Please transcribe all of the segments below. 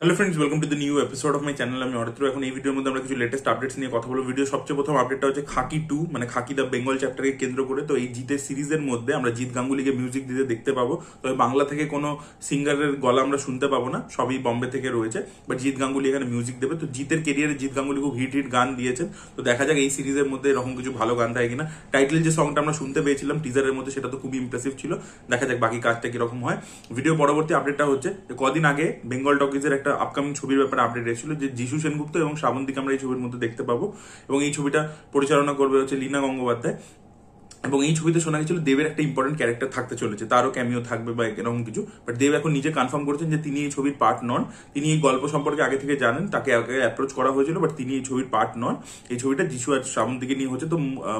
Hello friends, welcome to the new episode of my channel. আমি অরিত্র। এখন এই ভিডিওর মধ্যে আমরা কিছু লেটেস্ট আপডেটস নিয়ে কথা বলবো। ভিডিও সবচেয়ে প্রথম আপডেটটা হচ্ছে খাকি 2 মানে খাকি দ্য বেঙ্গল চ্যাপ্টারকে কেন্দ্র করে। তো এই জিতের সিরিজের মধ্যে আমরা জিৎ গাঙ্গুলিকে মিউজিক দিতে দেখতে পাবো। তবে বাংলা থেকে কোনো সিঙ্গারের গলা আমরা শুনতে পাবো না, সবই বম্বে থেকে রয়েছে। বাট জিৎ গাঙ্গুলি এখানে মিউজিক দেবে। তো জিতের কেরিয়ারে জিৎ গাঙ্গুলি খুব হিট গান দিয়েছেন। তো দেখা যাক এই সিরিজের মধ্যে এরকম কিছু ভালো গান থাকে কিনা। টাইটেল যে সংটা আমরা শুনতে পেয়েছিলাম টিজারের মধ্যে, সেটা তো খুবই ইমপ্রেসিভ ছিল। দেখা যাক বাকি কাজটা কিরকম হয়। ভিডিও পরবর্তী আপডেটটা হচ্ছে কদিন আগে বেঙ্গল টকিজের একটা আপকামিং ছবির ব্যাপারে আপডেট এসেছিল, যে যিশু সেনগুপ্ত এবং শ্রাবন্তীকে আমরা এই ছবির মধ্যে দেখতে পাবো। এবং এই ছবিটা পরিচালনা করবে হচ্ছে লীনা গঙ্গোপাধ্যায়। এবং এই ছবিতে শোনা গেছিল দেবের একটা ইম্পর্টেন্ট ক্যারেক্টার থাকতে চলেছে, তারও ক্যামিও থাকবে বা এরকম কিছু। বাট দেব এখন নিজে কনফার্ম করেছেন যে তিনি এই ছবির পার্ট নন। তিনি এই গল্প সম্পর্কে আগে থেকে জানেন, তাকে আগে অ্যাপ্রোচ করা হয়েছিল, বাট তিনি এই ছবির পার্ট নন। এই ছবিটা যিশু আর শ্রাবন্তীকে নিয়ে হচ্ছে। তো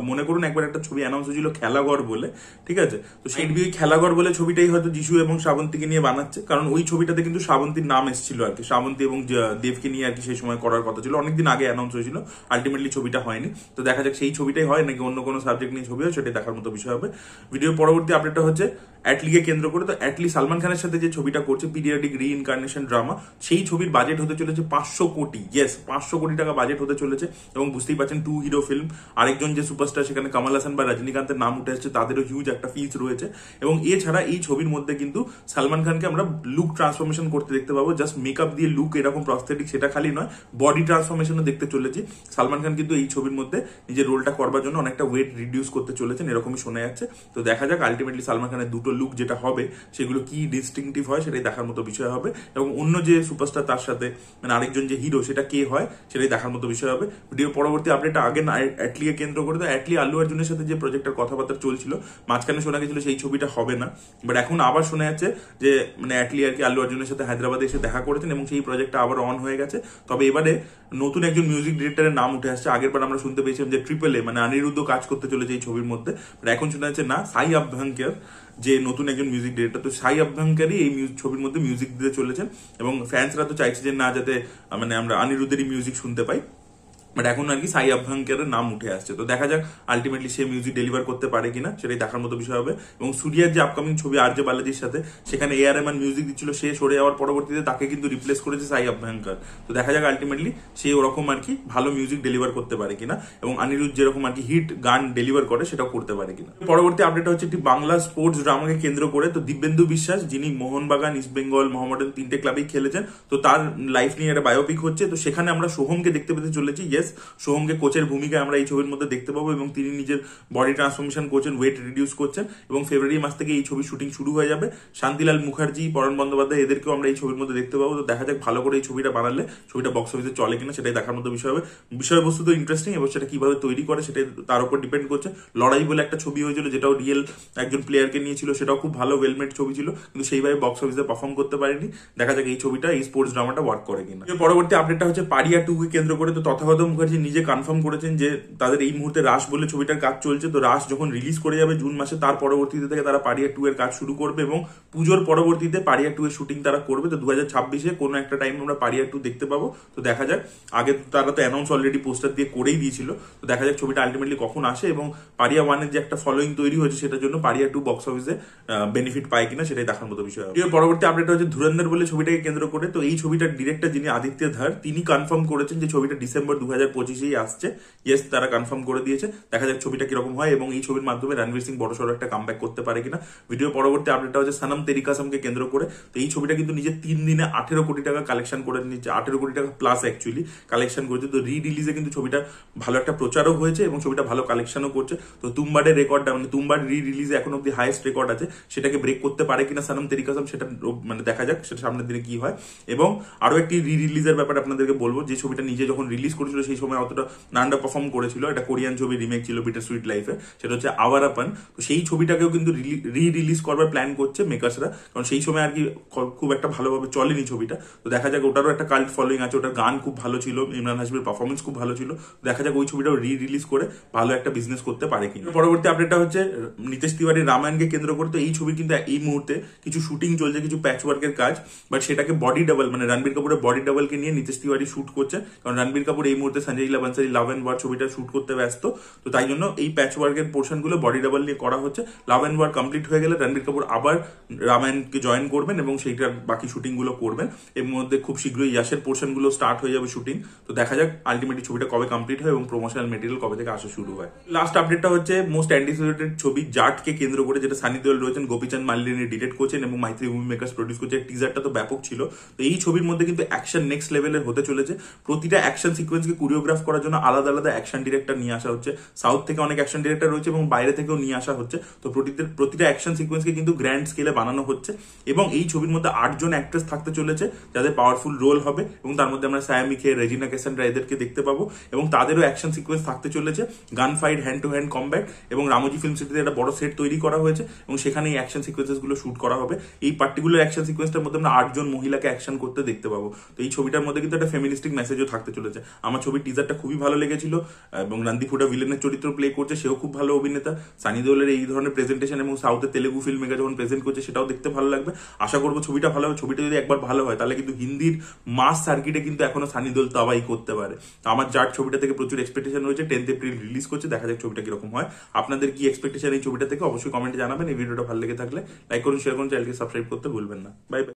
মনে করুন একবার একটা ছবি অ্যানাউন্স হয়েছিল খেলাঘর বলে, ঠিক আছে? তো সেই খেলাঘর বলে ছবিটাই হয়তো যিশু এবং শ্রাবন্তীকে নিয়ে বানাচ্ছে, কারণ ওই ছবিটাতে কিন্তু শ্রাবন্তীর নাম এসেছিল আর কি। শ্রাবন্তী এবং দেবকে নিয়ে আর কি সেই সময় করার কথা ছিল, অনেকদিন আগে অ্যানাউন্স হয়েছিল। আলটিমেটলি ছবিটা হয়নি। তো দেখা যাক সেই ছবিটাই হয় নাকি অন্য কোনো সাবজেক্ট নিয়ে ছবি হয়, সেটাই দেখার মতো বিষয় হবে। ভিডিওর পরবর্তী আপডেটটা হচ্ছে অ্যাটলিকে কেন্দ্র করে। তো অ্যাটলি সালমান খানের সাথে যে ছবিটা করছে পিরিয়ডিক রিইনকার্নেশন ড্রামা, সেই ছবির বাজেট হতে চলেছে 500 কোটি। ইয়েস, 500 কোটি টাকা বাজেট হতে চলেছে। এবং বুঝতেই পারছেন 2 হিরো ফিল্ম, আরেকজন যে সুপারস্টার সেখানে কমল হাসান বা রজনীকান্তের নাম উঠে আসছে, তাদেরও হিউজ একটা ফিস রয়েছে। এবং এছাড়া এই ছবির মধ্যে কিন্তু সালমান খানকে আমরা লুক ট্রান্সফরমেশন করতে দেখতে পাবো। জাস্ট মেকআপ দিয়ে লুক এরকম প্রস্থেটিক সেটা খালি নয়, বডি ট্রান্সফরমেশনও দেখতে চলেছি। সালমান খান কিন্তু এই ছবির মধ্যে নিজের রোলটা করবার জন্য অনেকটা ওয়েট রিডিউস করতে চলেছেন, এরকমই শোনা যাচ্ছে। তো দেখা যাক আলটিমেটলি সালমান খানের দুটো লুক যেটা হবে সেগুলো কি ডিস্টিংটিভ হয়, সেটাই দেখার মতো বিষয় হবে। এবং অন্য যে সুপারস্টার তার সাথে মানে আরেকজন যে হিরো, সেটা কে হয় সেটাই দেখার মতো বিষয় হবে। ভিডিও পরবর্তী আপডেটটা আগে অ্যাটলিকে কেন্দ্র করে। তো অ্যাটলি আল্লু অর্জুনের সাথে যে প্রজেক্টের কথাবার্তা চলছিল, মাঝখানে শোনা গেছিল সেই ছবিটা হবে না। বাট এখন আবার শোনা যাচ্ছে যে মানে অ্যাটলি আর কি আল্লু অর্জুনের সাথে হায়দ্রাবাদে এসে দেখা করেছেন এবং সেই প্রজেক্টটা আবার অন হয়ে গেছে। তবে এবারে নতুন একজন মিউজিক ডিরেক্টরের নাম উঠে আসছে। আগের বার আমরা শুনতে পেয়েছিলাম যে ট্রিপল এ মানে অনিরুদ্ধ কাজ করতে চলেছে এই ছবির মধ্যে। এখন শোনা যাচ্ছে না, সাই আভ্যঙ্কর যে নতুন একজন মিউজিক ডিরেক্টর, তো সাই আভ্যঙ্করই এই ছবির মধ্যে মিউজিক দিতে চলেছেন। এবং ফ্যান্সরা তো চাইছে যে না, যাতে মানে আমরা অনিরুদ্ধেরই মিউজিক শুনতে পাই। বাট এখন আর কি সাই আভ্যঙ্করের নাম উঠে আসছে। তো দেখা যাক আলটিমেটলি সে মিউজিক ডেলিভার করতে পারে কিনা, সেটাই দেখার মতো বিষয় হবে। এবং সূর্যার যে আপকামিং ছবি আর জে বালাজির সাথে, সেখানে এআর রহমান মিউজিক দিচ্ছিল, সে সরে যাওয়ার পরবর্তীতে তাকে কিন্তু রিপ্লেস করেছে সাই আভ্যঙ্কর। তো দেখা যাক আলটিমেটলি সে ওরকম আর কি ভালো মিউজিক ডেলিভার করতে পারে কিনা, এবং অনিরুদ্ধ যেরকম আর কি হিট গান ডেলিভার করে সেটাও করতে পারে কিনা। পরবর্তী আপডেট হচ্ছে একটি বাংলা স্পোর্টস ড্রামাকে কেন্দ্র করে। তো দিব্যেন্দু বিশ্বাস, যিনি মোহনবাগান, ইস্ট বেঙ্গল, মোহামেডান 3টে ক্লাবেই খেলেছেন, তো তার লাইফ নিয়ে একটা বায়োপিক হচ্ছে। তো সেখানে আমরা সোহমকে দেখতে পেতে চলেছি। ইয়েস, সোহমকে কোচের ভূমিকায় আমরা এই ছবির মধ্যে দেখতে পাবো। এবং তিনি নিজের বডি ট্রান্সফরমেশন করছেন, ওয়েট রিডিউস করছেন। এবং ফেব্রুয়ারি মাস থেকে এই ছবির শুটিং শুরু হয়ে যাবে। শান্তিলাল মুখার্জি, পরণ বন্দ্যোপাধ্যায়, এদেরকেও আমরা এই ছবির মধ্যে দেখতে পাবো। তো দেখা যাক ভালো করে এই ছবিটা বানালে ছবিটা বক্স অফিসে চলে কিনা, সেটাই দেখার মতো বিষয় হবে। বিষয়বস্তু তো ইন্টারেস্টিং, এবং সেটা কিভাবে তৈরি করে সেটাই তার উপর ডিপেন্ড করছে। লড়াই বলে একটা ছবি হয়েছিল, যেটাও রিয়েল একজন প্লেয়ারকে নিয়েছিল, সেটাও খুব ভালো ওয়েলমেড ছবি ছিল, কিন্তু সেইভাবে বক্স অফিসে পারফর্ম করতে পারেনি। দেখা যাক এই ছবিটা, এই স্পোর্টস ড্রামাটা ওয়ার্ক করে কিনা। পরবর্তী আপডেটটা হচ্ছে পারিয়া 2 কে কেন্দ্র করে। তো তথাগত মুখার্জি নিজে কনফার্ম করেছেন যে তাদের এই মুহূর্তে রাস বলে ছবিটার কাজ চলছে। তো রাস যখন রিলিজ করে যাবে জুন মাসে, তার পরবর্তীতে থেকে তারা পারিয়া 2 এর কাজ শুরু করবে এবং পুজোর পরবর্তীতে পারিয়া 2 এর শুটিং তারা করবে। তো 2026-এ কোনো একটা টাইম আমরা পারিয়া 2 দেখতে পাবো। তো দেখা যাক, আগে তারা তো অ্যানাউন্স অলরেডি পোস্টার দিয়ে করেই দিয়েছিল। তো দেখা যাক ছবিটা আলটিমেটলি কখন আসে, এবং পারিয়া 1 এর যে একটা ফলোইং তৈরি হয়েছে সেটার জন্য পারিয়া 2 বক্স অফিসে বেনিফিট পায় কিনা, সেটাই দেখার মতো বিষয়। পরবর্তী আপডেট হচ্ছে ধুরন্ধর বলে ছবিটাকে কেন্দ্র করে। তো এই ছবিটার ডিরেক্টর যিনি আদিত্য ধার, তিনি কনফার্ম করেছেন যে ছবিটা ডিসেম্বর 2025-এই আসছে। ইয়েস, তারা কনফার্ম করে দিয়েছে। দেখা যাক ছবিটা কিরকম হয়, এবং এই ছবির মাধ্যমে রণবীর সিং বড়সড় একটা কামব্যাক করতে পারে কিনা। ভিডিও পরবর্তী আপডেটটা হচ্ছে সনম তেরি কসমকে কেন্দ্র করে। তো এই ছবিটা কিন্তু নিজে 3 দিনে 18 কোটি টাকা কালেকশন করে নিচ্ছে, 18 কোটি টাকা প্লাস অ্যাকচুয়ালি কালেকশন করেছে। তো রিলিজে কিন্তু ছবিটা ভালো একটা প্রচারও হয়েছে এবং ছবিটা ভালো কালেকশনও করছে। তো তুম্বাডের রেকর্ডটা মানে তুম্বাড রিলিজে এখন অব্দি হাইয়েস্ট রেকর্ড আছে, সেটাকে ব্রেক করতে পারে কিনা সনম তেরি কসম, সেটা মানে দেখা যাক সেটা সামনের দিনে কি হয়। এবং আরো একটি রিলিজের ব্যাপারে আপনাদেরকে বলবো, যে ছবিটা নিজে যখন রিলিজ করেছিল সেই সময় অতটা নান্ডা পারফর্ম করেছিল, এটা কোরিয়ান ছবি রিমেক ছিল বিটার সুইট লাইফে, সেটা হচ্ছে আওয়ারাপান। তো সেই ছবিটাকেও কিন্তু রিলিজ করবার প্ল্যান করছে মেকার্সরা, কারণ সেই সময় আর কি খুব একটা ভালোভাবে চলেনি ছবিটা। তো দেখা যাক, ওটারও একটা কাল্ট ফলোইং আছে, ওটার গান খুব ভালো ছিল, ইমরান হাশমির পারফরমেন্স খুব ভালো ছিল। দেখা যাক ওই ছবিটাও রিলিজ করে ভালো একটা বিজনেস করতে পারে কিনা। পরবর্তী আপডেটটা হচ্ছে নিতেশ তিওয়ারির রামায়ণকে কেন্দ্র করে। তো এই ছবি কিন্তু এই মুহূর্তে কিছু শুটিং চলছে, কিছু প্যাচ ওয়ার্কের কাজ, বাট সেটাকে বডি ডাবল মানে রণবীর কাপুরের বডি ডাবলকে নিয়ে নিতেশ তিওয়ারি শুট করছে, কারণ রণবীর কাপুর এই মুহূর্তে মধ্যে Sanjay Leela Bhansali love and war ছবিটা শুট করতে ব্যস্ত। তো তাই জন্য এই প্যাচ ওয়ার্কের পোর্শন গুলো বডি ডাবল নিয়ে করা হচ্ছে। লাভ অ্যান্ড ওয়ার কমপ্লিট হয়ে গেলে রণবীর কাপুর আবার রামায়ণকে জয়েন করবেন এবং সেইটার বাকি শুটিং গুলো করবেন। এর মধ্যে খুব শীঘ্রই ইয়াশের পোর্শন গুলো স্টার্ট হয়ে যাবে শুটিং। তো দেখা যাক আলটিমেটলি ছবিটা কবে কমপ্লিট হয় এবং প্রমোশনাল মেটেরিয়াল কবে থেকে আসা শুরু হয়। লাস্ট আপডেটটা হচ্ছে মোস্ট অ্যান্টিসিপেটেড ছবি জাটকে কেন্দ্র করে, যেটা সানি দেওল রয়েছেন, গোপীচাঁদ মালিনী ডিরেক্ট করছেন এবং মাইত্রী মুভি মেকার্স প্রডিউস করছে। টিজারটা তো ব্যাপক ছিল। তো এই ছবির মধ্যে কিন্তু অ্যাকশন নেক্সট লেভেলের হতে চলেছে। প্রতিটা অ্যাকশন সিকোয়েন্সকে কোরিওগ্রাফ করার জন্য আলাদা আলাদা অ্যাকশন ডিরেক্টর নিয়ে আসা হচ্ছে। সাউথ থেকে অনেক অ্যাকশন ডিরেক্টর রয়েছে এবং বাইরে থেকেও নিয়ে আসা হচ্ছে। তো প্রতিটা অ্যাকশন সিকোয়েন্সকে কিন্তু গ্র্যান্ড স্কেলে বানানো হচ্ছে এবং এই ছবির মধ্যে 8 জন অ্যাক্ট্রেস থাকতে চলেছে যাদের পাওয়ারফুল রোল হবে এবং তার মধ্যে আমরা সায়ামি খে, রেজিনা ক্যাসান্ড্রা এদেরকে দেখতে পাবো এবং তাদেরও অ্যাকশন সিকোয়েন্স থাকতে চলেছে, গান fight, hand to hand combat. এবং রামোজি ফিল্ম সিটিতে একটা বড় সেট তৈরি করা হয়েছে এবং সেখানে এই অ্যাকশন সিকোয়েন্সেস গুলো শুট করা হবে। এই পার্টিকুলার অ্যাকশন সিকোয়েন্সটার মধ্যে আমরা 8 জন মহিলাকে অ্যাকশন করতে দেখতে পাবো। তো এই ছবিটার মধ্যে কিন্তু একটা ফেমিনিস্টিক মেসেজও থাকতে চলেছে। আমার ছবির টিজারটা খুবই ভালো লেগেছিল এবং রণদীপ হুডা ভিলেনের চরিত্র প্লে করছে, সেও খুব ভালো অভিনেতা। সানি দেওলের এই ধরনের প্রেজেন্টেশন এবং সাউথের তেলেগু ফিল্ম মেকার যখন প্রেজেন্ট করছে সেটাও দেখতে ভালো লাগবে। আশা করবো ছবিটা ভালো হবে। ছবিটা যদি একবার ভালো হয় তাহলে কিন্তু হিন্দির মাস সার্কিটে কিন্তু এখনো সানি দেওল তাবাই করতে পারে। তো আমার জাট ছবিটা থেকে প্রচুর এক্সপেকটেশন রয়েছে। 10th এপ্রিল রিলিজ করছে, দেখা যাক ছবিটা কিরকম হয়। আপনাদের কি এক্সপেকটেশন এই ছবিটা থেকে অবশ্যই কমেন্টে জানাবেন। এই ভিডিওটা ভালো লেগে থাকলে লাইক করুন, শেয়ার করুন, চ্যানেলকে সাবস্ক্রাইব করতে ভুলবেন না। Bye bye.